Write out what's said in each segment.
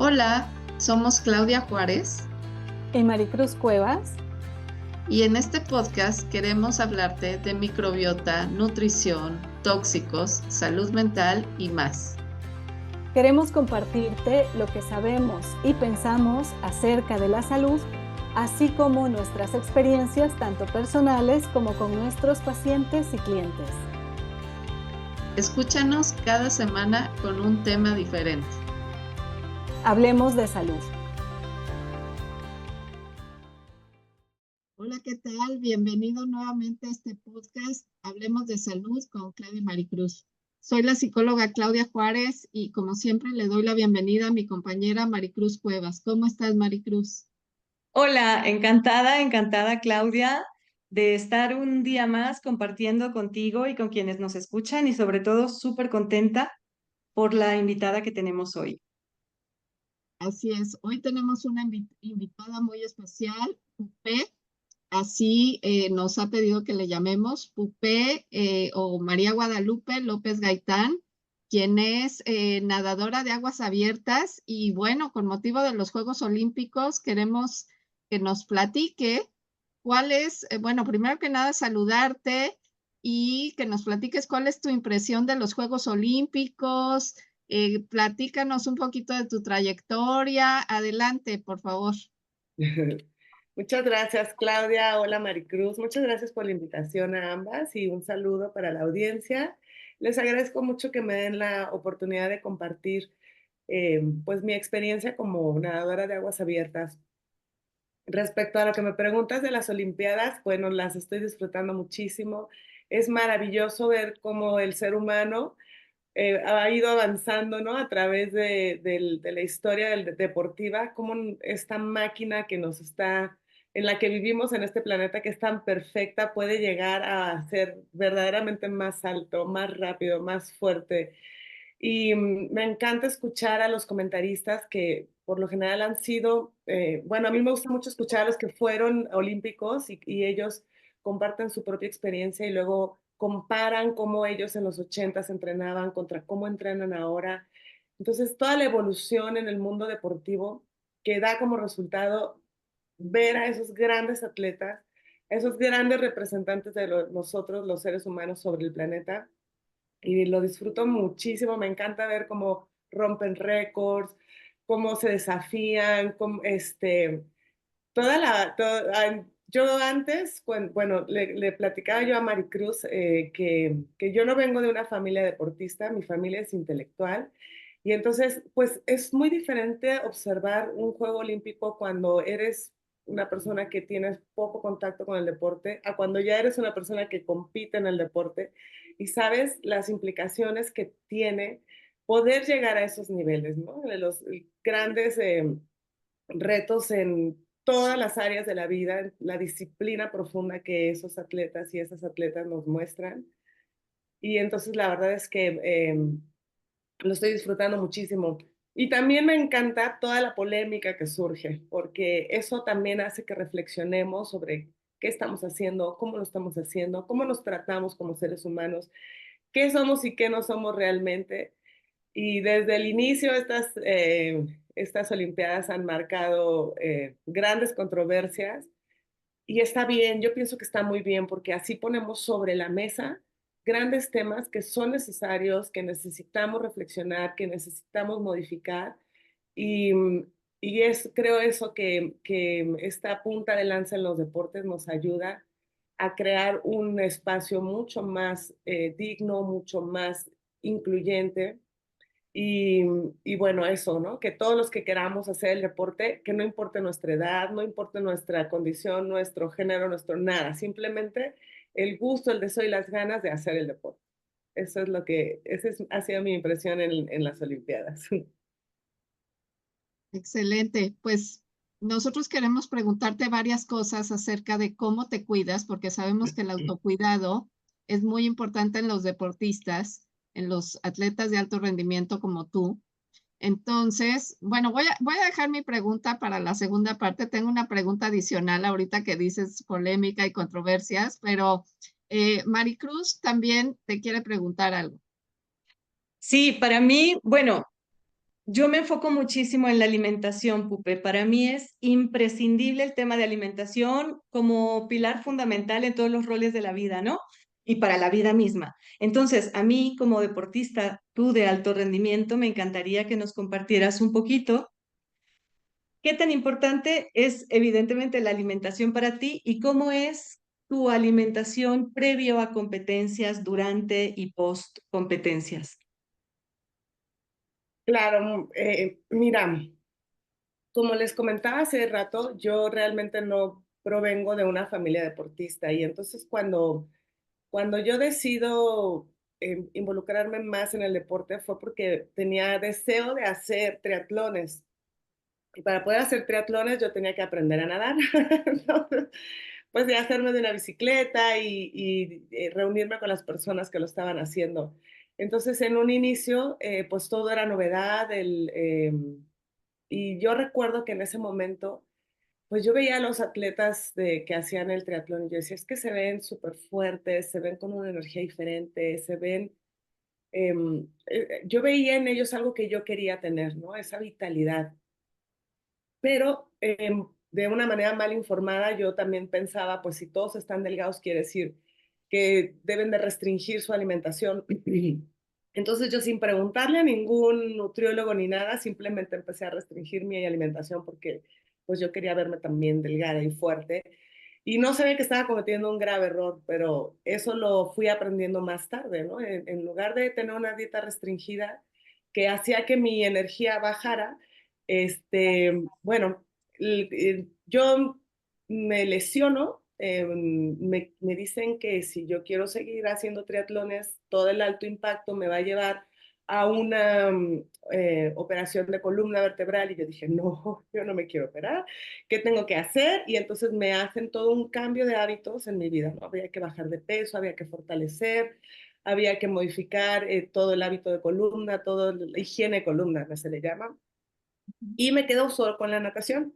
Hola, somos Claudia Juárez Y Maricruz Cuevas. y en este podcast queremos hablarte de microbiota, nutrición, tóxicos, salud mental y más. Queremos compartirte lo que sabemos y pensamos acerca de la salud, así como nuestras experiencias tanto personales como con nuestros pacientes y clientes. Escúchanos cada semana con un tema diferente. Hablemos de salud. Hola, ¿qué tal? Bienvenido nuevamente a este podcast. Hablemos de salud con Claudia y Maricruz. Soy la psicóloga Claudia Juárez y como siempre le doy la bienvenida a mi compañera Maricruz Cuevas. ¿Cómo estás, Maricruz? Hola, encantada Claudia de estar un día más compartiendo contigo y con quienes nos escuchan y sobre todo súper contenta por la invitada que tenemos hoy. Así es, hoy tenemos una invitada muy especial, Pupé, así nos ha pedido que le llamemos Pupé o María Guadalupe López Gaitán, quien es nadadora de aguas abiertas y bueno, con motivo de los Juegos Olímpicos queremos que nos platique cuál es, bueno, primero que nada saludarte y que nos platiques cuál es tu impresión de los Juegos Olímpicos. Platícanos un poquito de tu trayectoria. Adelante, por favor. Muchas gracias, Claudia. Hola, Maricruz. Muchas gracias por la invitación a ambas y un saludo para la audiencia. Les agradezco mucho que me den la oportunidad de compartir pues mi experiencia como nadadora de aguas abiertas. Respecto a lo que me preguntas de las Olimpiadas, bueno, las estoy disfrutando muchísimo. Es maravilloso ver cómo el ser humano ha ido avanzando, ¿no? A través de la historia deportiva, como esta máquina que nos está, en la que vivimos en este planeta que es tan perfecta, puede llegar a ser verdaderamente más alto, más rápido, más fuerte. Y me encanta escuchar a los comentaristas que por lo general han sido, bueno, a mí me gusta mucho escuchar a los que fueron olímpicos y ellos comparten su propia experiencia y luego comparan cómo ellos en los 80 entrenaban contra cómo entrenan ahora. Entonces, toda la evolución en el mundo deportivo que da como resultado ver a esos grandes atletas, esos grandes representantes de nosotros, los seres humanos sobre el planeta, y lo disfruto muchísimo. Me encanta ver cómo rompen récords, cómo se desafían, cómo, yo antes, bueno, le platicaba yo a Maricruz que yo no vengo de una familia deportista, mi familia es intelectual, y entonces, pues es muy diferente observar un juego olímpico cuando eres una persona que tienes poco contacto con el deporte, a cuando ya eres una persona que compite en el deporte y sabes las implicaciones que tiene poder llegar a esos niveles, ¿no? De los grandes retos en todas las áreas de la vida, la disciplina profunda que esos atletas y esas atletas nos muestran. Y entonces la verdad es que lo estoy disfrutando muchísimo. Y también me encanta toda la polémica que surge, porque eso también hace que reflexionemos sobre qué estamos haciendo, cómo lo estamos haciendo, cómo nos tratamos como seres humanos, qué somos y qué no somos realmente. Y desde el inicio estas Olimpiadas han marcado grandes controversias y está bien, yo pienso que está muy bien porque así ponemos sobre la mesa grandes temas que son necesarios, que necesitamos reflexionar, que necesitamos modificar y, creo eso que esta punta de lanza en los deportes nos ayuda a crear un espacio mucho más digno, mucho más incluyente y, bueno, eso, ¿no? Que todos los que queramos hacer el deporte, que no importe nuestra edad, no importe nuestra condición, nuestro género, nuestro nada, simplemente el gusto, el deseo y las ganas de hacer el deporte. Eso es ha sido mi impresión en las Olimpiadas. Excelente. Pues nosotros queremos preguntarte varias cosas acerca de cómo te cuidas, porque sabemos que el autocuidado es muy importante en los deportistas, en los atletas de alto rendimiento como tú. Entonces, bueno, voy a dejar mi pregunta para la segunda parte. Tengo una pregunta adicional ahorita que dices polémica y controversias, pero Maricruz también te quiere preguntar algo. Sí, para mí, bueno, Yo me enfoco muchísimo en la alimentación, Pupe. Para mí es imprescindible el tema de alimentación como pilar fundamental en todos los roles de la vida, ¿no? Y para la vida misma. Entonces, a mí como deportista, tú de alto rendimiento, me encantaría que nos compartieras un poquito qué tan importante es evidentemente la alimentación para ti y cómo es tu alimentación previo a competencias, durante y post competencias. Claro, mira, como les comentaba hace rato, yo realmente no provengo de una familia deportista y entonces cuando yo decido involucrarme más en el deporte fue porque tenía deseo de hacer triatlones. Y para poder hacer triatlones yo tenía que aprender a nadar. Entonces, pues de hacerme de una bicicleta y reunirme con las personas que lo estaban haciendo. Entonces, en un inicio, pues todo era novedad. Y yo recuerdo que en ese momento, pues yo veía a los atletas que hacían el triatlón y yo decía, es que se ven súper fuertes, se ven con una energía diferente, se ven... yo veía en ellos algo que yo quería tener, ¿no? Esa vitalidad. Pero de una manera mal informada, yo también pensaba, pues si todos están delgados, quiere decir que deben de restringir su alimentación. Entonces yo sin preguntarle a ningún nutriólogo ni nada, simplemente empecé a restringir mi alimentación porque pues yo quería verme también delgada y fuerte. Y no sabía que estaba cometiendo un grave error, pero eso lo fui aprendiendo más tarde, ¿no? En lugar de tener una dieta restringida que hacía que mi energía bajara, bueno, yo me lesiono, me dicen que si yo quiero seguir haciendo triatlones, todo el alto impacto me va a llevar a una operación de columna vertebral y yo dije, no, yo no me quiero operar, ¿qué tengo que hacer? Y entonces me hacen todo un cambio de hábitos en mi vida, ¿no? Había que bajar de peso, había que fortalecer, había que modificar todo el hábito de columna, todo la higiene de columna, que se le llama, y me quedo solo con la natación.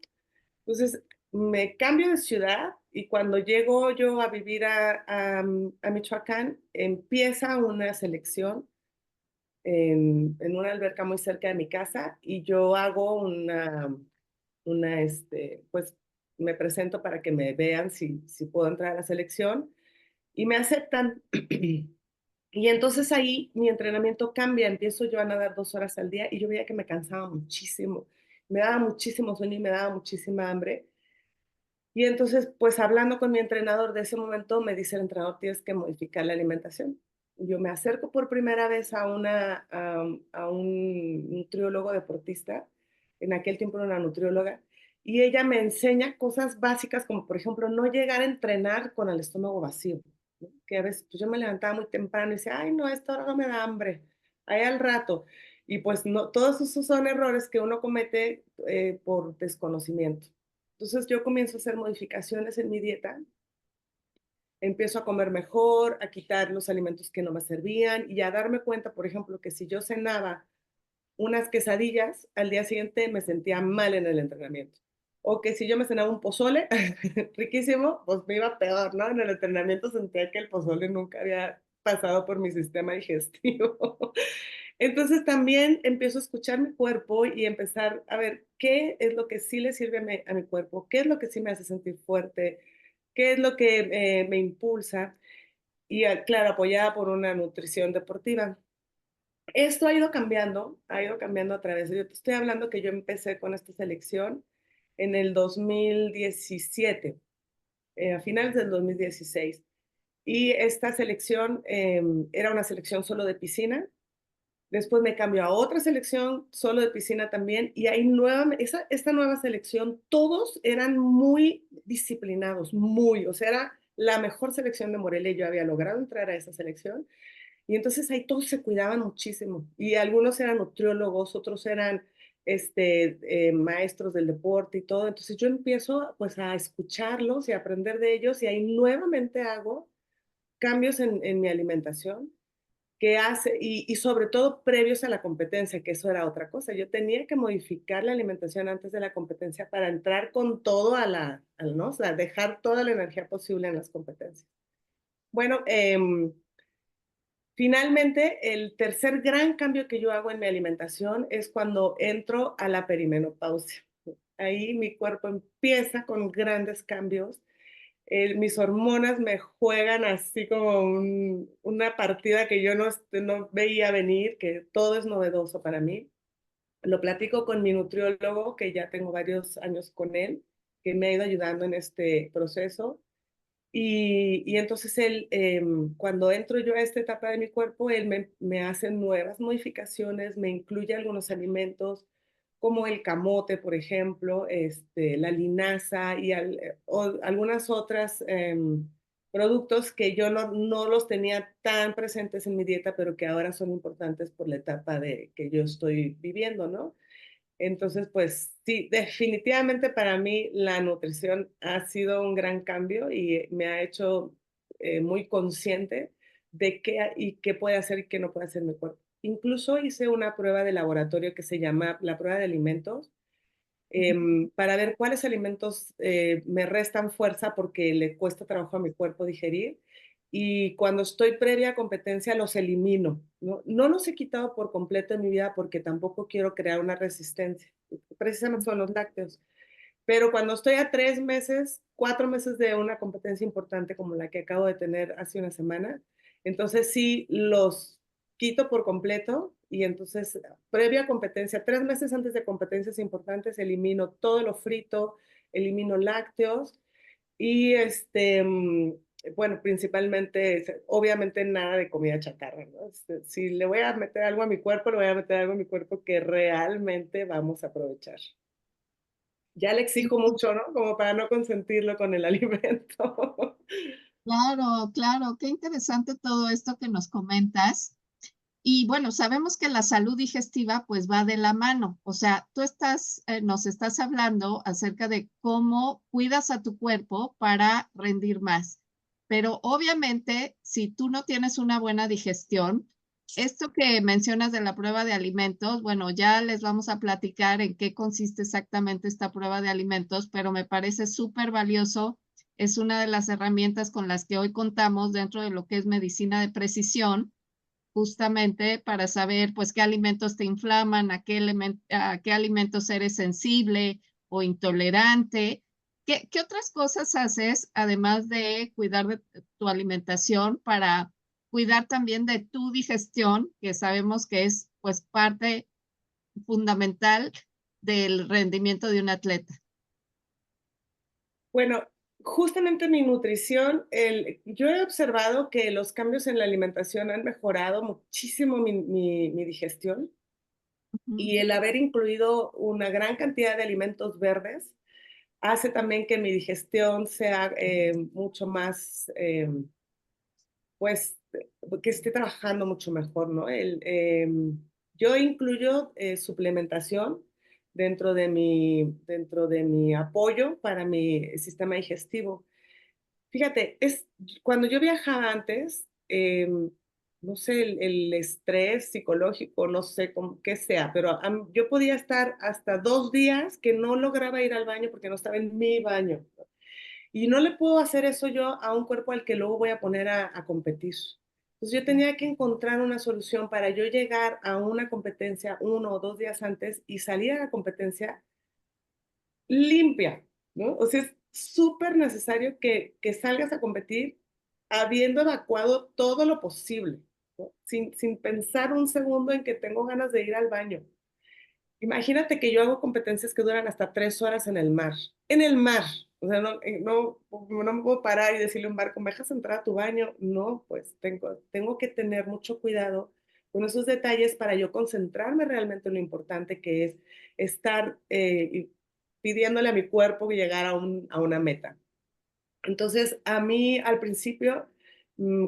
Entonces, me cambio de ciudad y cuando llego yo a vivir a Michoacán, empieza una selección en una alberca muy cerca de mi casa y yo hago pues me presento para que me vean si puedo entrar a la selección y me aceptan. Y entonces ahí mi entrenamiento cambia, empiezo yo a nadar 2 horas al día y yo veía que me cansaba muchísimo, me daba muchísimo sueño y me daba muchísima hambre. Y entonces, pues hablando con mi entrenador de ese momento, me dice el entrenador, tienes que modificar la alimentación. Yo me acerco por primera vez a un nutriólogo deportista, en aquel tiempo era una nutrióloga, y ella me enseña cosas básicas como, por ejemplo, no llegar a entrenar con el estómago vacío, ¿no? Que a veces pues yo me levantaba muy temprano y decía, ay, no, a esta hora no me da hambre, ahí al rato. Y pues no, todos esos son errores que uno comete por desconocimiento. Entonces yo comienzo a hacer modificaciones en mi dieta, empiezo a comer mejor, a quitar los alimentos que no me servían y a darme cuenta, por ejemplo, que si yo cenaba unas quesadillas, al día siguiente me sentía mal en el entrenamiento. O que si yo me cenaba un pozole riquísimo, pues me iba peor, ¿no? En el entrenamiento sentía que el pozole nunca había pasado por mi sistema digestivo. Entonces también empiezo a escuchar mi cuerpo y empezar a ver qué es lo que sí le sirve a mi cuerpo, qué es lo que sí me hace sentir fuerte, qué es lo que me impulsa y, claro, apoyada por una nutrición deportiva. Esto ha ido cambiando a través de, yo te estoy hablando que yo empecé con esta selección en el 2017, a finales del 2016. Y esta selección era una selección solo de piscina. Después me cambio a otra selección solo de piscina también. Y ahí esta nueva selección, todos eran muy disciplinados, o sea, era la mejor selección de Morelia. Yo había logrado entrar a esa selección y entonces ahí todos se cuidaban muchísimo. Y algunos eran nutriólogos, otros eran maestros del deporte y todo. Entonces yo empiezo pues a escucharlos y a aprender de ellos y ahí nuevamente hago cambios en mi alimentación que hace, y sobre todo previos a la competencia, que eso era otra cosa. Yo tenía que modificar la alimentación antes de la competencia para entrar con todo ¿no? O sea, dejar toda la energía posible en las competencias. Bueno, Finalmente, el tercer gran cambio que yo hago en mi alimentación es cuando entro a la perimenopausia. Ahí mi cuerpo empieza con grandes cambios. Mis hormonas me juegan así como una partida que yo no veía venir, que todo es novedoso para mí. Lo platico con mi nutriólogo, que ya tengo varios años con él, que me ha ido ayudando en este proceso. Y entonces él, cuando entro yo a esta etapa de mi cuerpo, él me hace nuevas modificaciones, me incluye algunos alimentos como el camote, por ejemplo, la linaza y algunas otras productos que yo no los tenía tan presentes en mi dieta, pero que ahora son importantes por la etapa que yo estoy viviendo, ¿no? Entonces, pues sí, definitivamente para mí la nutrición ha sido un gran cambio y me ha hecho muy consciente de qué y qué puede hacer y qué no puede hacer mi cuerpo. Incluso hice una prueba de laboratorio que se llama la prueba de alimentos, para ver cuáles alimentos me restan fuerza porque le cuesta trabajo a mi cuerpo digerir. Y cuando estoy previa a competencia los elimino. No los he quitado por completo en mi vida porque tampoco quiero crear una resistencia. Precisamente son los lácteos. Pero cuando estoy a 3 meses, 4 meses de una competencia importante como la que acabo de tener hace una semana, entonces sí los quito por completo y entonces previa competencia, 3 meses antes de competencias importantes, elimino todo lo frito, elimino lácteos y bueno, principalmente, obviamente nada de comida chatarra, ¿no? Si le voy a meter algo a mi cuerpo, le voy a meter algo a mi cuerpo que realmente vamos a aprovechar. Ya le Sí, exijo mucho, ¿no? Como para no consentirlo con el alimento. claro, claro, qué interesante todo esto que nos comentas. Y bueno, sabemos que la salud digestiva pues va de la mano. O sea, tú nos estás hablando acerca de cómo cuidas a tu cuerpo para rendir más. Pero obviamente, si tú no tienes una buena digestión, esto que mencionas de la prueba de alimentos, bueno, ya les vamos a platicar en qué consiste exactamente esta prueba de alimentos, pero me parece súper valioso. Es una de las herramientas con las que hoy contamos dentro de lo que es medicina de precisión, justamente para saber pues qué alimentos te inflaman, a qué alimentos eres sensible o intolerante. ¿Qué otras cosas haces además de cuidar de tu alimentación para cuidar también de tu digestión, que sabemos que es pues parte fundamental del rendimiento de un atleta? Bueno, justamente mi nutrición, yo he observado que los cambios en la alimentación han mejorado muchísimo mi digestión Ujú. y el haber incluido una gran cantidad de alimentos verdes hace también que mi digestión sea mucho más, pues, que esté trabajando mucho mejor, ¿no? Yo incluyo suplementación dentro de mi apoyo para mi sistema digestivo. Fíjate, cuando yo viajaba antes, no sé, el estrés psicológico, no sé qué sea, pero yo podía estar hasta 2 días que no lograba ir al baño porque no estaba en mi baño. Y no le puedo hacer eso yo a un cuerpo al que luego voy a poner a competir. Entonces yo tenía que encontrar una solución para yo llegar a una competencia 1 o 2 días antes y salir a la competencia limpia, ¿no? O sea, es súper necesario que salgas a competir habiendo evacuado todo lo posible, ¿no? Sin pensar un segundo en que tengo ganas de ir al baño. Imagínate que yo hago competencias que duran hasta 3 horas en el mar. En el mar. O sea, no me puedo parar y decirle a un barco, ¿me dejas entrar a tu baño? No, pues tengo que tener mucho cuidado con esos detalles para yo concentrarme realmente en lo importante que es estar pidiéndole a mi cuerpo llegar a una meta. Entonces, a mí al principio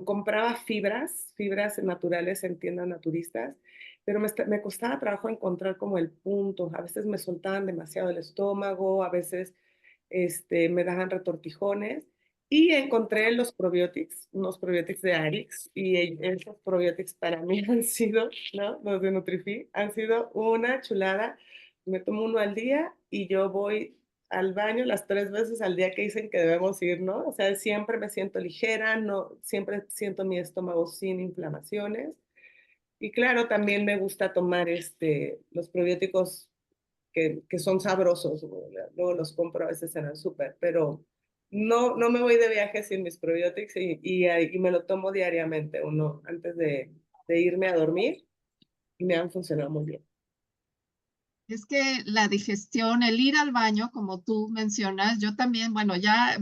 compraba fibras naturales en tiendas naturistas, pero me costaba trabajo encontrar como el punto. A veces me soltaban demasiado el estómago, a veces me daban retortijones. Y encontré unos probióticos de Arix, y esos probióticos para mí han sido, ¿no? Los de Nutrify, han sido una chulada. Me tomo uno al día y yo voy al baño las 3 veces al día que dicen que debemos ir, ¿no? O sea, siempre me siento ligera, no, siempre siento mi estómago sin inflamaciones. Y claro, también me gusta tomar los probióticos que son sabrosos, luego los compro a veces en el súper, pero no me voy de viaje sin mis probióticos y me lo tomo diariamente, uno antes de irme a dormir, y me han funcionado muy bien. Es que la digestión, el ir al baño, como tú mencionas, yo también, bueno, ya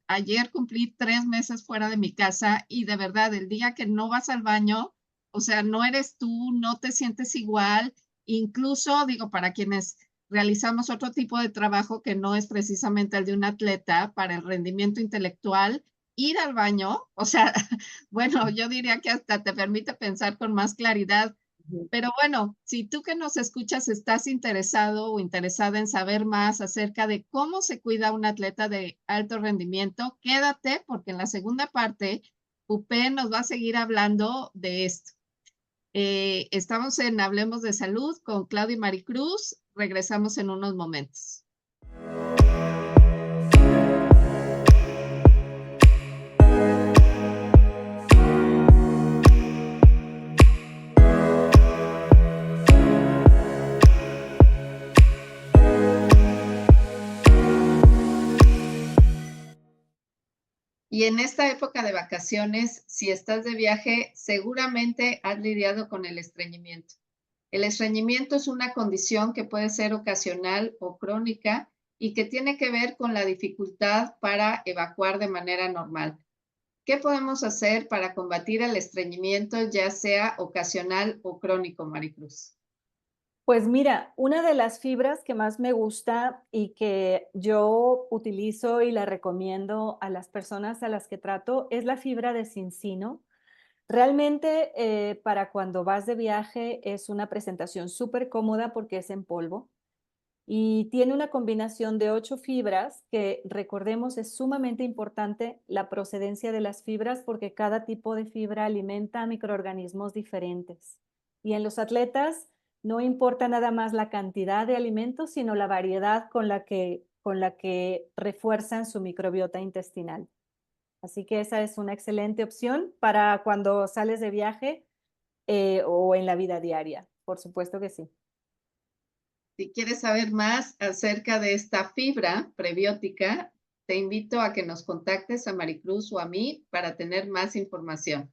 ayer cumplí 3 meses fuera de mi casa y de verdad, el día que no vas al baño, o sea, no eres tú, no te sientes igual, incluso digo, para quienes realizamos otro tipo de trabajo que no es precisamente el de un atleta, para el rendimiento intelectual, ir al baño, o sea, bueno, yo diría que hasta te permite pensar con más claridad. Ujú. Pero bueno, si tú que nos escuchas estás interesado o interesada en saber más acerca de cómo se cuida un atleta de alto rendimiento, quédate porque en la segunda parte, Upé nos va a seguir hablando de esto. Estamos en Hablemos de Salud con Claudia y Maricruz. Regresamos en unos momentos. Y en esta época de vacaciones, si estás de viaje, seguramente has lidiado con el estreñimiento. El estreñimiento es una condición que puede ser ocasional o crónica y que tiene que ver con la dificultad para evacuar de manera normal. ¿Qué podemos hacer para combatir el estreñimiento, ya sea ocasional o crónico, Maricruz? Pues mira, una de las fibras que más me gusta y que yo utilizo y la recomiendo a las personas a las que trato es la fibra de cincino. Realmente, para cuando vas de viaje es una presentación súper cómoda porque es en polvo y tiene una combinación de 8 fibras que, recordemos, es sumamente importante la procedencia de las fibras porque cada tipo de fibra alimenta a microorganismos diferentes. Y en los atletas no importa nada más la cantidad de alimentos, sino la variedad con la que refuerzan su microbiota intestinal. Así que esa es una excelente opción para cuando sales de viaje, o en la vida diaria. Por supuesto que sí. Si quieres saber más acerca de esta fibra prebiótica, te invito a que nos contactes a Maricruz o a mí para tener más información.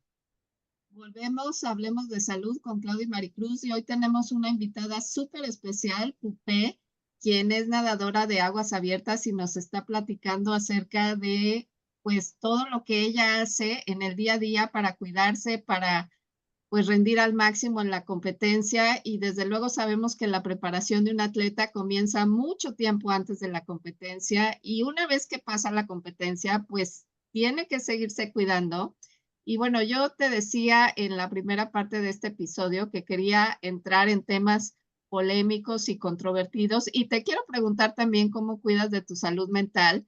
Volvemos, hablemos de salud con Claudia y Maricruz y hoy tenemos una invitada súper especial, Pupé, quien es nadadora de aguas abiertas y nos está platicando acerca de pues todo lo que ella hace en el día a día para cuidarse, para pues rendir al máximo en la competencia y desde luego sabemos que la preparación de un atleta comienza mucho tiempo antes de la competencia y una vez que pasa la competencia, pues tiene que seguirse cuidando. Y bueno, yo te decía en la primera parte de este episodio que quería entrar en temas polémicos y controvertidos y te quiero preguntar también cómo cuidas de tu salud mental,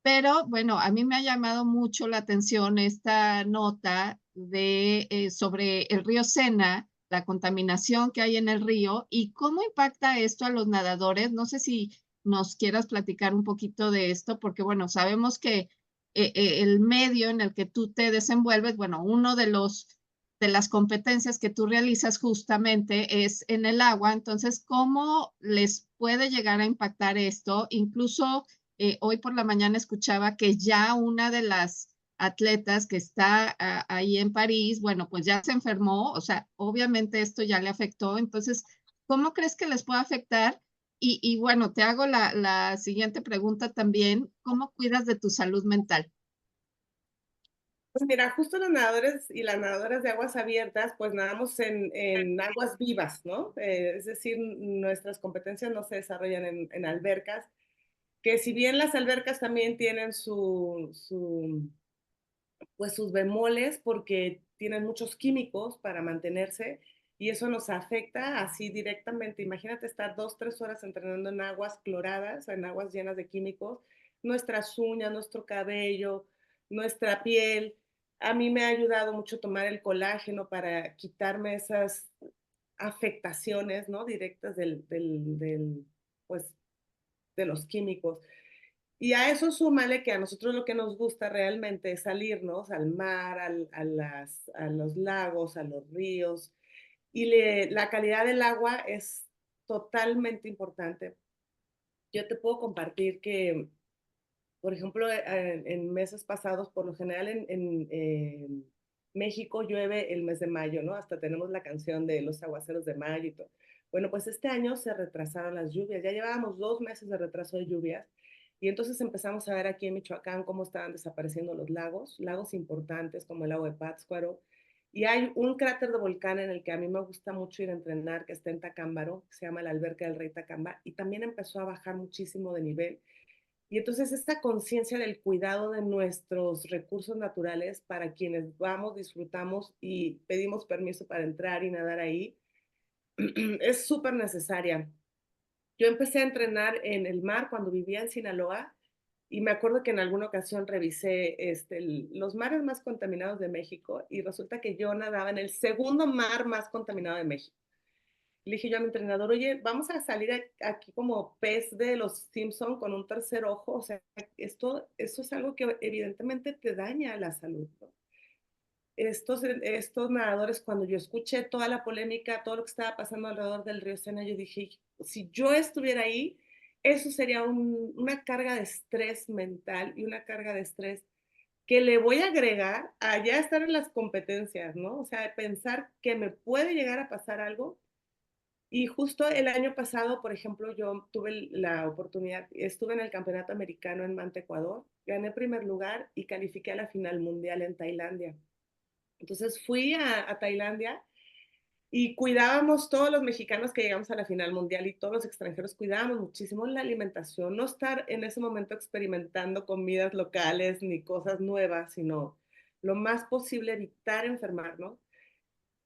pero bueno, a mí me ha llamado mucho la atención esta nota sobre el río Sena, la contaminación que hay en el río y cómo impacta esto a los nadadores. No sé si nos quieras platicar un poquito de esto, porque bueno, sabemos que el medio en el que tú te desenvuelves, bueno, uno de las competencias que tú realizas justamente es en el agua. Entonces, ¿cómo les puede llegar a impactar esto? Incluso hoy por la mañana escuchaba que ya una de las atletas que está ahí en París, bueno, pues ya se enfermó, o sea, obviamente esto ya le afectó. Entonces, ¿cómo crees que les puede afectar? Y bueno, te hago la siguiente pregunta también, ¿cómo cuidas de tu salud mental? Pues mira, justo los nadadores y las nadadoras de aguas abiertas, pues nadamos en aguas vivas, ¿no? Es decir, nuestras competencias no se desarrollan en albercas, que si bien las albercas también tienen pues sus bemoles porque tienen muchos químicos para mantenerse y eso nos afecta así directamente. Imagínate estar 2, 3 horas entrenando en aguas cloradas, en aguas llenas de químicos, nuestras uñas, nuestro cabello, nuestra piel. A mí me ha ayudado mucho tomar el colágeno para quitarme esas afectaciones, ¿no? Directas pues, de los químicos. Y a eso súmale que a nosotros lo que nos gusta realmente es salirnos al mar, a los lagos, a los ríos, y la calidad del agua es totalmente importante. Yo te puedo compartir que, por ejemplo, en meses pasados, por lo general en México llueve el mes de mayo, ¿no? Hasta tenemos la canción de los aguaceros de mayo y todo. Bueno, pues este año se retrasaron las lluvias, ya llevábamos 2 meses de retraso de lluvias y entonces empezamos a ver aquí en Michoacán cómo estaban desapareciendo los lagos, lagos importantes como el lago de Pátzcuaro. Y hay un cráter de volcán en el que a mí me gusta mucho ir a entrenar, que está en Tacámbaro, que se llama la Alberca del Rey Tacamba, y también empezó a bajar muchísimo de nivel. Y entonces esta conciencia del cuidado de nuestros recursos naturales para quienes vamos, disfrutamos y pedimos permiso para entrar y nadar ahí, es súper necesaria. Yo empecé a entrenar en el mar cuando vivía en Sinaloa y me acuerdo que en alguna ocasión revisé los mares más contaminados de México y resulta que yo nadaba en el segundo mar más contaminado de México. Le dije yo a mi entrenador, oye, vamos a salir aquí como pez de los Simpson con un tercer ojo. O sea, esto es algo que evidentemente te daña la salud, ¿no? Estos nadadores, cuando yo escuché toda la polémica, todo lo que estaba pasando alrededor del río Sena, yo dije, si yo estuviera ahí, eso sería una carga de estrés mental y una carga de estrés que le voy a agregar a ya estar en las competencias, ¿no? O sea, pensar que me puede llegar a pasar algo. Y justo el año pasado, por ejemplo, yo tuve la oportunidad, estuve en el Campeonato Americano en Manta, Ecuador, gané primer lugar y califiqué a la final mundial en Tailandia. Entonces fui a Tailandia y cuidábamos todos los mexicanos que llegamos a la final mundial y todos los extranjeros cuidábamos muchísimo la alimentación, no estar en ese momento experimentando comidas locales ni cosas nuevas, sino lo más posible evitar enfermarnos.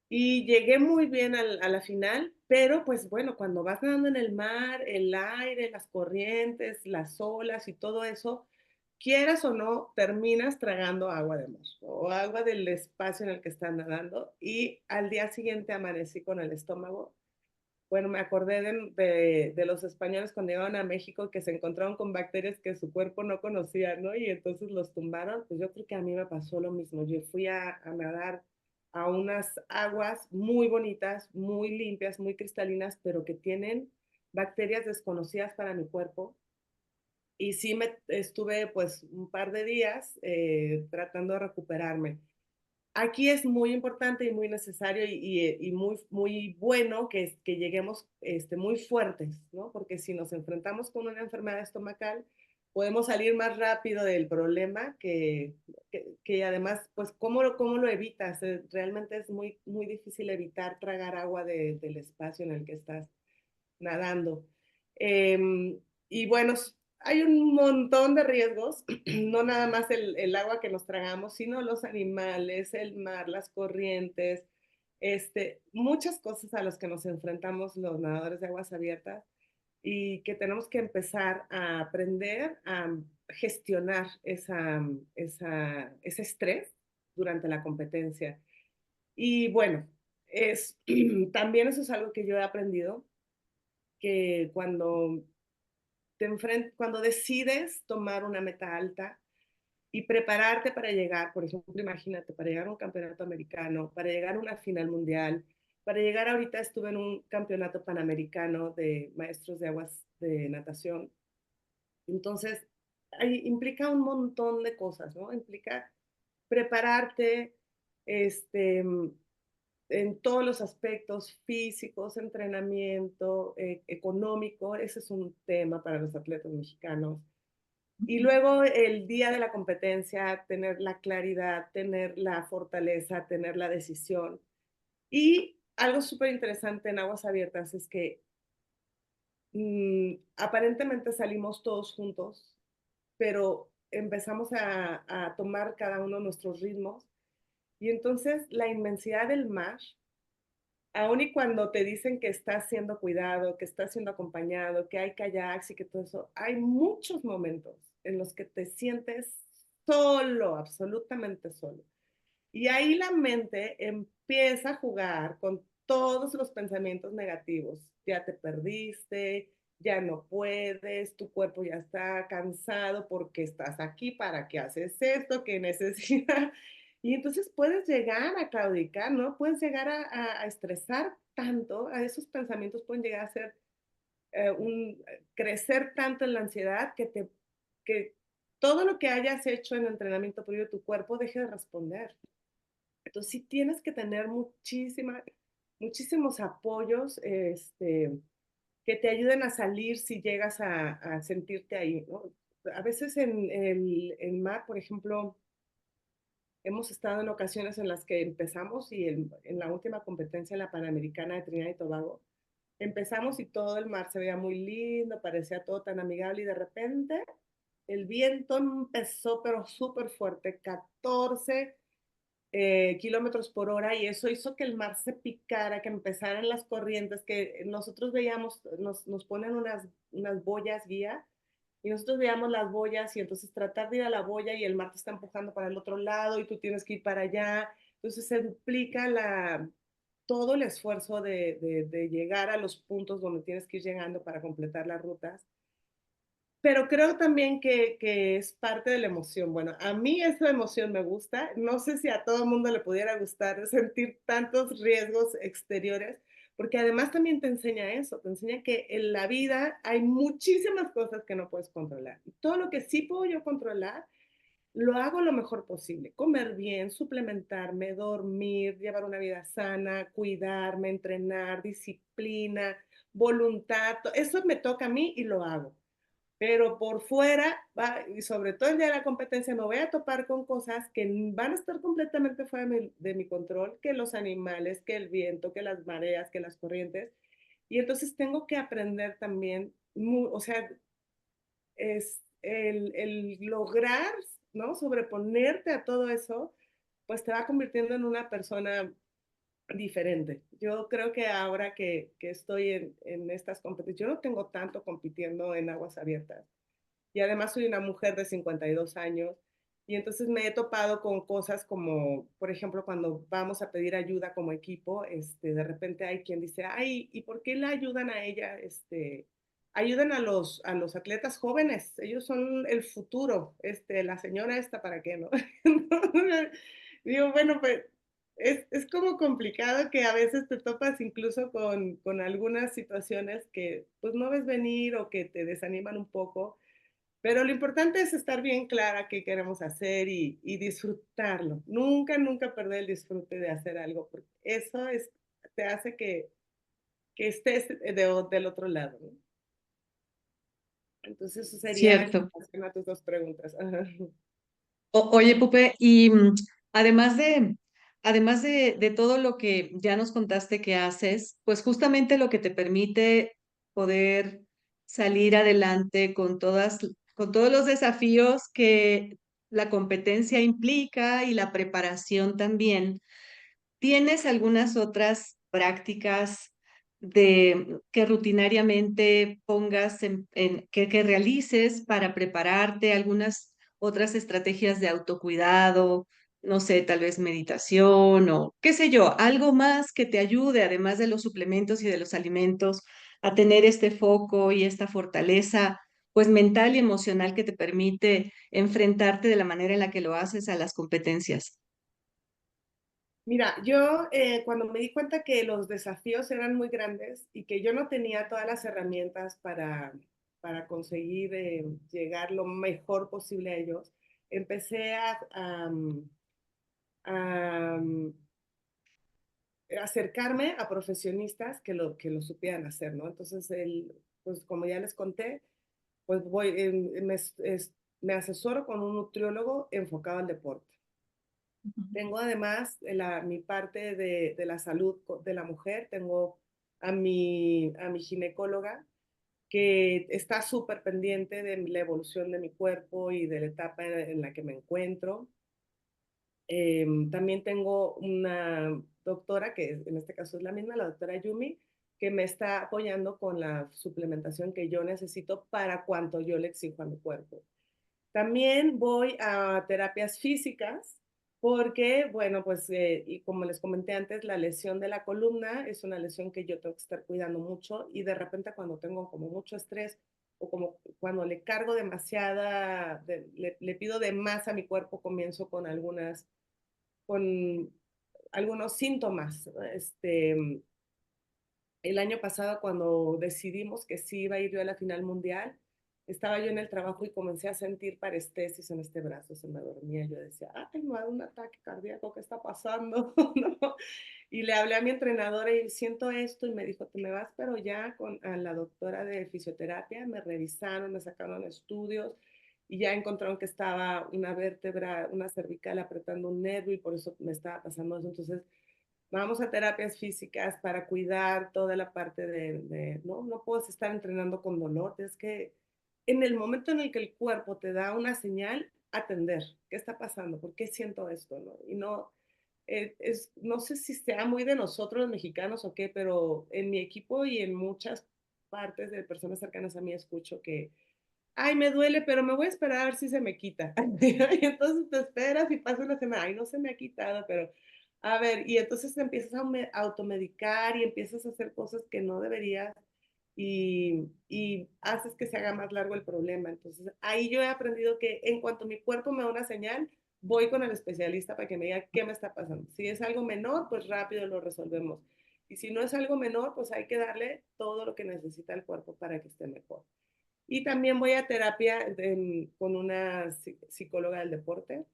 Y llegué muy bien a la final, pero pues bueno, cuando vas nadando en el mar, el aire, las corrientes, las olas y todo eso, quieras o no, terminas tragando agua de mar o agua del espacio en el que estás nadando y al día siguiente amanecí con el estómago. Bueno, me acordé de los españoles cuando llegaron a México que se encontraron con bacterias que su cuerpo no conocía, ¿no? Y entonces los tumbaron. Pues yo creo que a mí me pasó lo mismo. Yo fui a nadar a unas aguas muy bonitas, muy limpias, muy cristalinas, pero que tienen bacterias desconocidas para mi cuerpo. Y sí me estuve pues un par de días tratando de recuperarme. Aquí es muy importante y muy necesario y muy, muy bueno que lleguemos muy fuertes, ¿no? Porque si nos enfrentamos con una enfermedad estomacal, podemos salir más rápido del problema que además, pues, cómo lo evitas? Realmente es muy, muy difícil evitar tragar agua del espacio en el que estás nadando. Y bueno, hay un montón de riesgos, no nada más el agua que nos tragamos, sino los animales, el mar, las corrientes, muchas cosas a las que nos enfrentamos los nadadores de aguas abiertas y que tenemos que empezar a aprender a gestionar ese estrés durante la competencia. Y bueno, también eso es algo que yo he aprendido, que cuando decides tomar una meta alta y prepararte para llegar, por ejemplo, imagínate, para llegar a un campeonato americano, para llegar a una final mundial, para llegar ahorita estuve en un campeonato panamericano de maestros de aguas de natación. Entonces, implica un montón de cosas, ¿no? Implica prepararte, este, en todos los aspectos físicos, entrenamiento, económico, ese es un tema para los atletas mexicanos. Y luego el día de la competencia, tener la claridad, tener la fortaleza, tener la decisión. Y algo súper interesante en aguas abiertas es que aparentemente salimos todos juntos, pero empezamos a tomar cada uno nuestros ritmos. Y entonces la inmensidad del mar, aun y cuando te dicen que estás siendo cuidado, que estás siendo acompañado, que hay kayaks y que todo eso, hay muchos momentos en los que te sientes solo, absolutamente solo. Y ahí la mente empieza a jugar con todos los pensamientos negativos. Ya te perdiste, ya no puedes, tu cuerpo ya está cansado porque estás aquí, ¿para qué haces esto? ¿Qué necesidad? Y entonces puedes llegar a claudicar, ¿no? Puedes llegar a estresar tanto, a esos pensamientos pueden llegar a ser crecer tanto en la ansiedad que todo lo que hayas hecho en entrenamiento previo, tu cuerpo deje de responder. Entonces sí tienes que tener muchísimos apoyos que te ayuden a salir si llegas a sentirte ahí, ¿no? A veces en el mar, por ejemplo, hemos estado en ocasiones en las que empezamos y en la última competencia en la Panamericana de Trinidad y Tobago, empezamos y todo el mar se veía muy lindo, parecía todo tan amigable y de repente el viento empezó pero súper fuerte, 14 kilómetros por hora y eso hizo que el mar se picara, que empezaran las corrientes, que nosotros veíamos, nos ponen unas boyas guía y nosotros veíamos las boyas y entonces tratar de ir a la boya y el mar te está empujando para el otro lado y tú tienes que ir para allá. Entonces se duplica todo el esfuerzo de llegar a los puntos donde tienes que ir llegando para completar las rutas. Pero creo también que es parte de la emoción. Bueno, a mí esa emoción me gusta. No sé si a todo el mundo le pudiera gustar sentir tantos riesgos exteriores, porque además también te enseña eso, te enseña que en la vida hay muchísimas cosas que no puedes controlar. Y todo lo que sí puedo yo controlar, lo hago lo mejor posible. Comer bien, suplementarme, dormir, llevar una vida sana, cuidarme, entrenar, disciplina, voluntad. Eso me toca a mí y lo hago. Pero por fuera, y sobre todo el día de la competencia, me voy a topar con cosas que van a estar completamente fuera de mi control, que los animales, que el viento, que las mareas, que las corrientes. Y entonces tengo que aprender también, o sea, es el lograr, ¿no? Sobreponerte a todo eso, pues te va convirtiendo en una persona diferente. Yo creo que ahora que estoy en estas competencias, yo no tengo tanto compitiendo en aguas abiertas y además soy una mujer de 52 años y entonces me he topado con cosas como, por ejemplo, cuando vamos a pedir ayuda como equipo, de repente hay quien dice, ay, ¿y por qué la ayudan a ella? Ayudan a los atletas jóvenes, ellos son el futuro, la señora esta, ¿para qué no? Digo, bueno, pues es como complicado que a veces te topas incluso con algunas situaciones que pues no ves venir o que te desaniman un poco, pero lo importante es estar bien clara qué queremos hacer y disfrutarlo. Nunca, nunca perder el disfrute de hacer algo, porque eso te hace que estés del otro lado, ¿no? Entonces, eso sería en Cierto. relación a tus dos preguntas. Ajá. Oye, Pupe, y además de todo lo que ya nos contaste que haces, pues justamente lo que te permite poder salir adelante con todos los desafíos que la competencia implica y la preparación también. ¿Tienes algunas otras prácticas que rutinariamente pongas que realices para prepararte? ¿Algunas otras estrategias de autocuidado? No sé, tal vez meditación o qué sé yo, algo más que te ayude, además de los suplementos y de los alimentos, a tener este foco y esta fortaleza, pues mental y emocional que te permite enfrentarte de la manera en la que lo haces a las competencias. Mira, yo cuando me di cuenta que los desafíos eran muy grandes y que yo no tenía todas las herramientas para conseguir llegar lo mejor posible a ellos, empecé a, acercarme a profesionistas que lo supieran hacer, ¿no? Entonces, pues como ya les conté, pues me asesoro con un nutriólogo enfocado al deporte. Tengo además mi parte de la salud de la mujer, tengo a mi ginecóloga que está súper pendiente de la evolución de mi cuerpo y de la etapa en la que me encuentro. También tengo una doctora, que en este caso es la misma, la doctora Yumi, que me está apoyando con la suplementación que yo necesito para cuanto yo le exijo a mi cuerpo. También voy a terapias físicas porque, bueno, pues, y como les comenté antes, la lesión de la columna es una lesión que yo tengo que estar cuidando mucho y de repente cuando tengo como mucho estrés o como cuando le cargo demasiada, le pido de más a mi cuerpo, comienzo con algunos síntomas. El año pasado, cuando decidimos que sí iba a ir yo a la final mundial, estaba yo en el trabajo y comencé a sentir parestesis en este brazo, se me dormía. Yo decía, ay, me da un ataque cardíaco, ¿qué está pasando? ¿No? Y le hablé a mi entrenadora y siento esto, y me dijo, te me vas, pero ya a la doctora de fisioterapia, me revisaron, me sacaron estudios y ya encontraron que estaba una vértebra, una cervical apretando un nervio y por eso me estaba pasando eso. Entonces, vamos a terapias físicas para cuidar toda la parte no puedes estar entrenando con dolor, es que en el momento en el que el cuerpo te da una señal, atender, ¿qué está pasando? ¿Por qué siento esto? ¿No? Y no, no sé si sea muy de nosotros los mexicanos o qué, pero en mi equipo y en muchas partes de personas cercanas a mí escucho que, ay, me duele, pero me voy a esperar a ver si se me quita. Y entonces te esperas y pasa una semana, ay, no se me ha quitado, pero a ver, y entonces te empiezas a automedicar y empiezas a hacer cosas que no deberías y haces que se haga más largo el problema. Entonces ahí yo he aprendido que en cuanto mi cuerpo me da una señal, voy con el especialista para que me diga qué me está pasando. Si es algo menor, pues rápido lo resolvemos. Y si no es algo menor, pues hay que darle todo lo que necesita el cuerpo para que esté mejor. Y también voy a terapia con una psicóloga del deporte,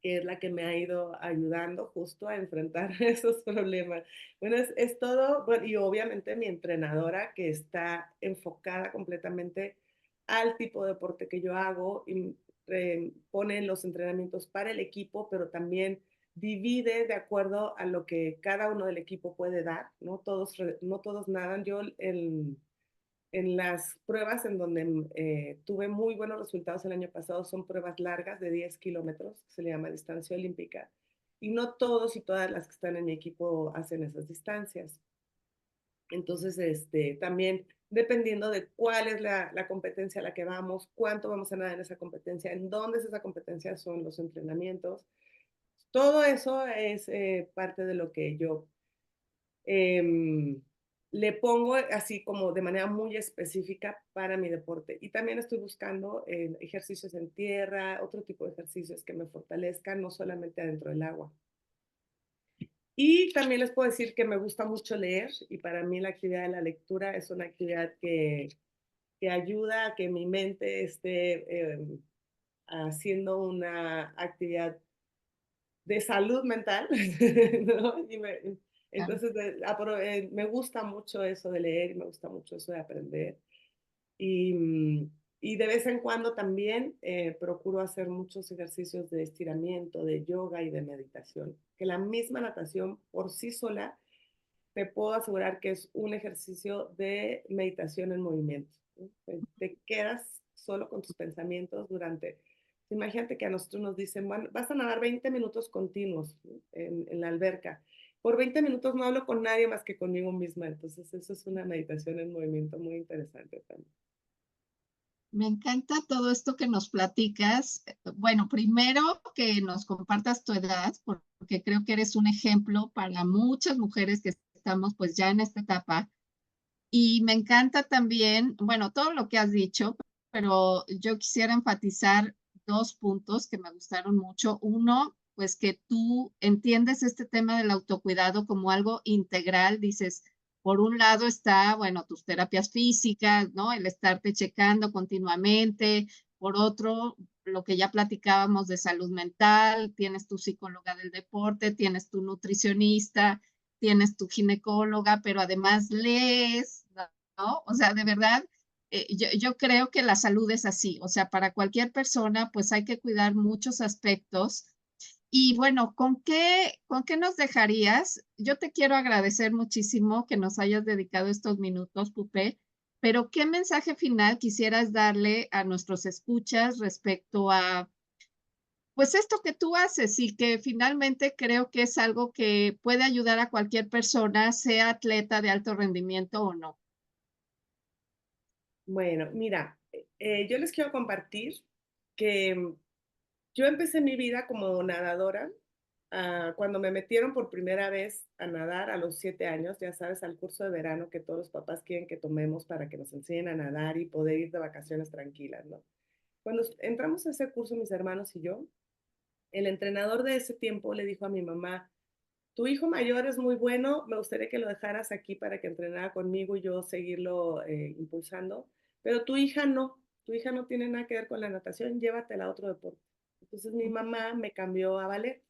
que es la que me ha ido ayudando justo a enfrentar esos problemas. Bueno, es todo, bueno, y obviamente mi entrenadora que está enfocada completamente al tipo de deporte que yo hago y pone los entrenamientos para el equipo, pero también divide de acuerdo a lo que cada uno del equipo puede dar, no todos nadan. Yo en las pruebas en donde tuve muy buenos resultados el año pasado son pruebas largas de 10 kilómetros, se le llama distancia olímpica, y no todos y todas las que están en mi equipo hacen esas distancias. Entonces, también dependiendo de cuál es la competencia a la que vamos, cuánto vamos a nadar en esa competencia, en dónde es esa competencia, son los entrenamientos. Todo eso es parte de lo que yo eh, le pongo así como de manera muy específica para mi deporte. Y también estoy buscando ejercicios en tierra, otro tipo de ejercicios que me fortalezcan, no solamente adentro del agua. Y también les puedo decir que me gusta mucho leer y para mí la actividad de la lectura es una actividad que ayuda a que mi mente esté haciendo una actividad de salud mental, ¿no? Entonces, me gusta mucho eso de leer y me gusta mucho eso de aprender. Y de vez en cuando también procuro hacer muchos ejercicios de estiramiento, de yoga y de meditación, que la misma natación por sí sola te puedo asegurar que es un ejercicio de meditación en movimiento, ¿no? Te quedas solo con tus pensamientos durante. Imagínate que a nosotros nos dicen, bueno, vas a nadar 20 minutos continuos, ¿no? en la alberca. Por 20 minutos no hablo con nadie más que conmigo misma. Entonces, eso es una meditación en movimiento muy interesante también. Me encanta todo esto que nos platicas. Bueno, primero que nos compartas tu edad, porque creo que eres un ejemplo para muchas mujeres que estamos pues ya en esta etapa. Y me encanta también, bueno, todo lo que has dicho, pero yo quisiera enfatizar dos puntos que me gustaron mucho. Uno, pues que tú entiendes este tema del autocuidado como algo integral. Dices, por un lado está, bueno, tus terapias físicas, ¿no? El estarte checando continuamente. Por otro, lo que ya platicábamos de salud mental, tienes tu psicóloga del deporte, tienes tu nutricionista, tienes tu ginecóloga, pero además lees, ¿no? O sea, de verdad, yo creo que la salud es así, o sea, para cualquier persona, pues hay que cuidar muchos aspectos. Y bueno, con qué nos dejarías? Yo te quiero agradecer muchísimo que nos hayas dedicado estos minutos, Pupe, pero ¿qué mensaje final quisieras darle a nuestros escuchas respecto a pues esto que tú haces y que finalmente creo que es algo que puede ayudar a cualquier persona, sea atleta de alto rendimiento o no? Bueno, mira, yo les quiero compartir que Yo empecé mi vida como nadadora, cuando me metieron por primera vez a nadar a los 7 años, ya sabes, al curso de verano que todos los papás quieren que tomemos para que nos enseñen a nadar y poder ir de vacaciones tranquilas, ¿no? Cuando entramos a ese curso, mis hermanos y yo, el entrenador de ese tiempo le dijo a mi mamá: tu hijo mayor es muy bueno, me gustaría que lo dejaras aquí para que entrenara conmigo y yo seguirlo impulsando, pero tu hija no tiene nada que ver con la natación, llévatela a otro deporte. Entonces mi mamá me cambió a ballet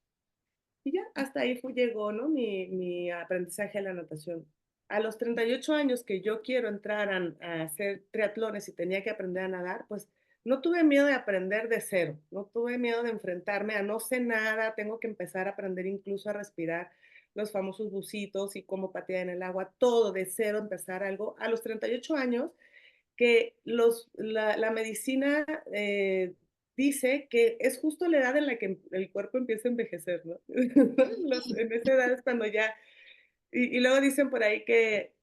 y ya, hasta ahí llegó, ¿no? Mi aprendizaje de la natación. A los 38 años que yo quiero entrar a hacer triatlones y tenía que aprender a nadar, pues no tuve miedo de aprender de cero, no tuve miedo de enfrentarme a no sé nada, tengo que empezar a aprender incluso a respirar los famosos bucitos y cómo patear en el agua, todo de cero, empezar algo. A los 38 años que la medicina dice que es justo la edad en la que el cuerpo empieza a envejecer, ¿no? En esa edad es cuando ya, y luego dicen por ahí que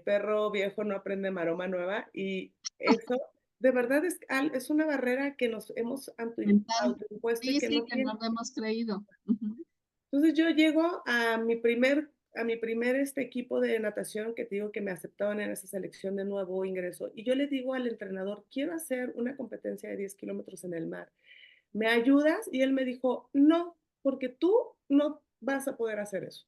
perro viejo no aprende maroma nueva, y eso de verdad es una barrera que nos hemos Mental. autoimpuesto y Sí, que sí, no que tiene. no lo hemos creído. Ujú. Entonces yo llego a mi primer equipo de natación que te digo que me aceptaban en esa selección de nuevo ingreso y yo le digo al entrenador, quiero hacer una competencia de 10 kilómetros en el mar. ¿Me ayudas? Y él me dijo, no, porque tú no vas a poder hacer eso.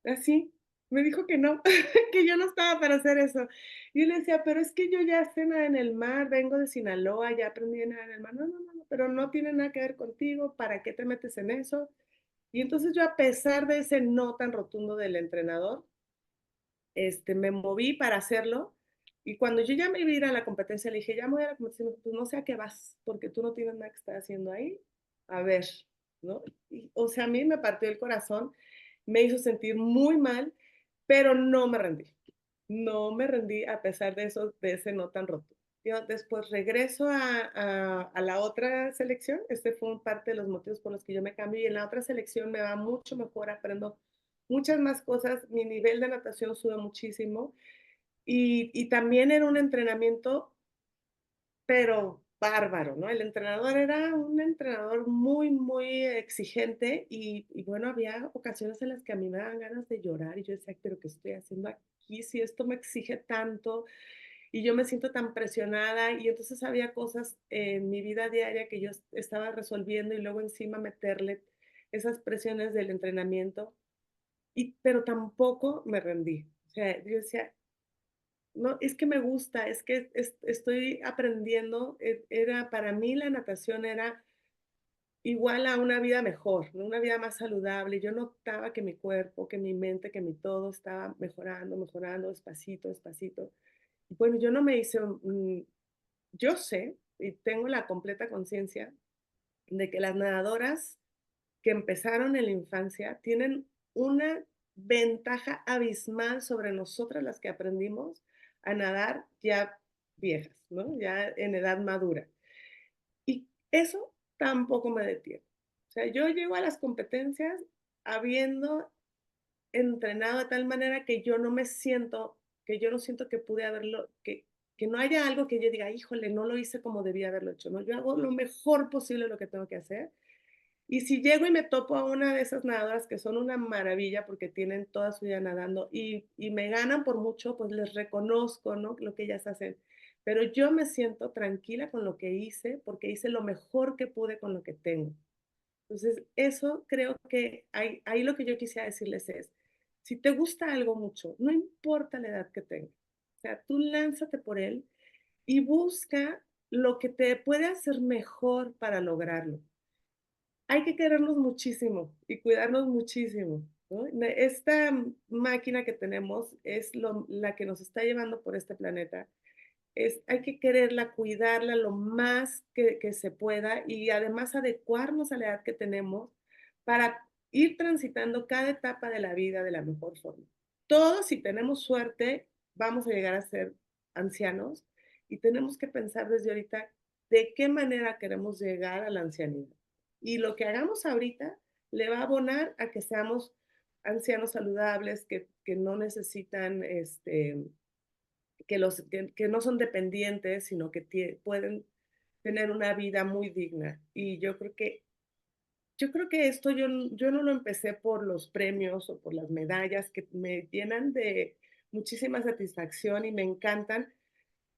Así, me dijo que no, que yo no estaba para hacer eso. Y yo le decía, pero es que yo ya sé nadar en el mar, vengo de Sinaloa, ya aprendí a nadar en el mar. No, no, no, no, pero no tiene nada que ver contigo, ¿para qué te metes en eso? Y entonces yo, a pesar de ese no tan rotundo del entrenador, me moví para hacerlo. Y cuando yo ya me iba a ir a la competencia, le dije, ya me voy a la competencia, pues no sé a qué vas, porque tú no tienes nada que estar haciendo ahí. A ver, ¿no? Y, o sea, a mí me partió el corazón, me hizo sentir muy mal, pero no me rendí. No me rendí a pesar de eso, de ese no tan roto. Yo después regreso a la otra selección. Este fue un parte de los motivos por los que yo me cambio. Y en la otra selección me va mucho mejor, aprendo muchas más cosas. Mi nivel de natación sube muchísimo. Y también era un entrenamiento, pero bárbaro, ¿no? El entrenador era un entrenador muy, muy exigente y bueno, había ocasiones en las que a mí me daban ganas de llorar y yo decía, pero ¿qué estoy haciendo aquí? Si esto me exige tanto y yo me siento tan presionada y entonces había cosas en mi vida diaria que yo estaba resolviendo y luego encima meterle esas presiones del entrenamiento, pero tampoco me rendí. O sea, yo decía, no, es que me gusta, es que estoy aprendiendo, era para mí la natación era igual a una vida mejor, ¿no? Una vida más saludable. Yo notaba que mi cuerpo, que mi mente, que mi todo estaba mejorando, mejorando, despacito, despacito. Y bueno, yo no me hice, yo sé y tengo la completa conciencia de que las nadadoras que empezaron en la infancia tienen una ventaja abismal sobre nosotras las que aprendimos a nadar ya viejas, ¿no? Ya en edad madura. Y eso tampoco me detiene. O sea, yo llego a las competencias habiendo entrenado de tal manera que yo no me siento, que yo no siento que pude haberlo, que no haya algo que yo diga, híjole, no lo hice como debía haberlo hecho, ¿no? Yo hago lo mejor posible lo que tengo que hacer y si llego y me topo a una de esas nadadoras que son una maravilla porque tienen toda su vida nadando y me ganan por mucho, pues les reconozco, ¿no? Lo que ellas hacen. Pero yo me siento tranquila con lo que hice porque hice lo mejor que pude con lo que tengo. Entonces, eso creo que ahí lo que yo quisiera decirles es, si te gusta algo mucho, no importa la edad que tengas, o sea, tú lánzate por él y busca lo que te puede hacer mejor para lograrlo. Hay que querernos muchísimo y cuidarnos muchísimo, ¿no? Esta máquina que tenemos es la que nos está llevando por este planeta. Hay que quererla, cuidarla lo más que se pueda y además adecuarnos a la edad que tenemos para ir transitando cada etapa de la vida de la mejor forma. Todos, si tenemos suerte, vamos a llegar a ser ancianos y tenemos que pensar desde ahorita de qué manera queremos llegar a la ancianidad. Y lo que hagamos ahorita le va a abonar a que seamos ancianos saludables, que no necesitan que no son dependientes, sino que pueden tener una vida muy digna. Y yo creo que esto yo no lo empecé por los premios o por las medallas que me llenan de muchísima satisfacción y me encantan,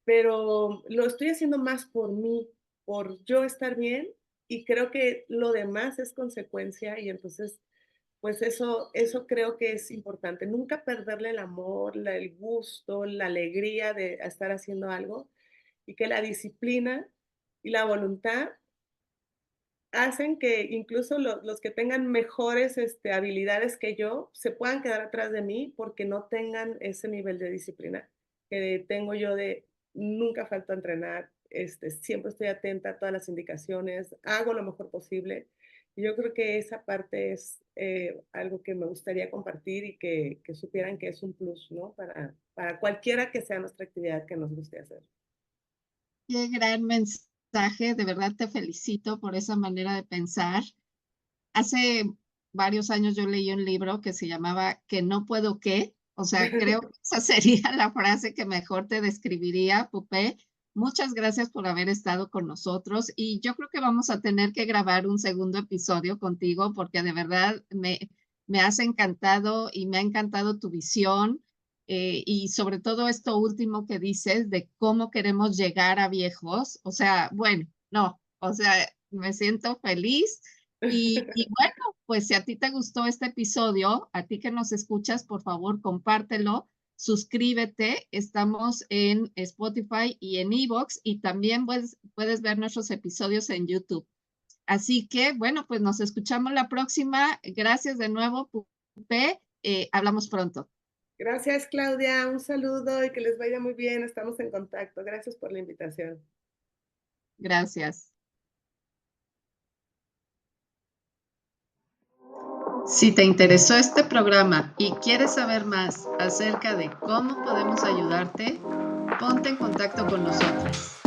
pero lo estoy haciendo más por mí, por yo estar bien, y creo que lo demás es consecuencia, y entonces, pues eso creo que es importante. Nunca perderle el amor, el gusto, la alegría de estar haciendo algo, y que la disciplina y la voluntad hacen que incluso los que tengan mejores habilidades que yo se puedan quedar atrás de mí porque no tengan ese nivel de disciplina que tengo yo de nunca falto a entrenar, siempre estoy atenta a todas las indicaciones, hago lo mejor posible. Y yo creo que esa parte es algo que me gustaría compartir y que supieran que es un plus, ¿no? Para cualquiera que sea nuestra actividad que nos guste hacer. Qué gran mensaje, de verdad te felicito por esa manera de pensar. Hace varios años yo leí un libro que se llamaba Que no puedo qué, o sea, creo que esa sería la frase que mejor te describiría, Pupé. Muchas gracias por haber estado con nosotros y yo creo que vamos a tener que grabar un segundo episodio contigo porque de verdad me has encantado y me ha encantado tu visión y sobre todo esto último que dices de cómo queremos llegar a viejos, o sea, bueno, no, o sea, me siento feliz y bueno, pues si a ti te gustó este episodio, a ti que nos escuchas, por favor, compártelo, suscríbete. Estamos en Spotify y en iVoox y también puedes ver nuestros episodios en YouTube. Así que, bueno, pues nos escuchamos la próxima. Gracias de nuevo, Pupe. Hablamos pronto. Gracias, Claudia. Un saludo y que les vaya muy bien. Estamos en contacto. Gracias por la invitación. Gracias. Si te interesó este programa y quieres saber más acerca de cómo podemos ayudarte, ponte en contacto con nosotros.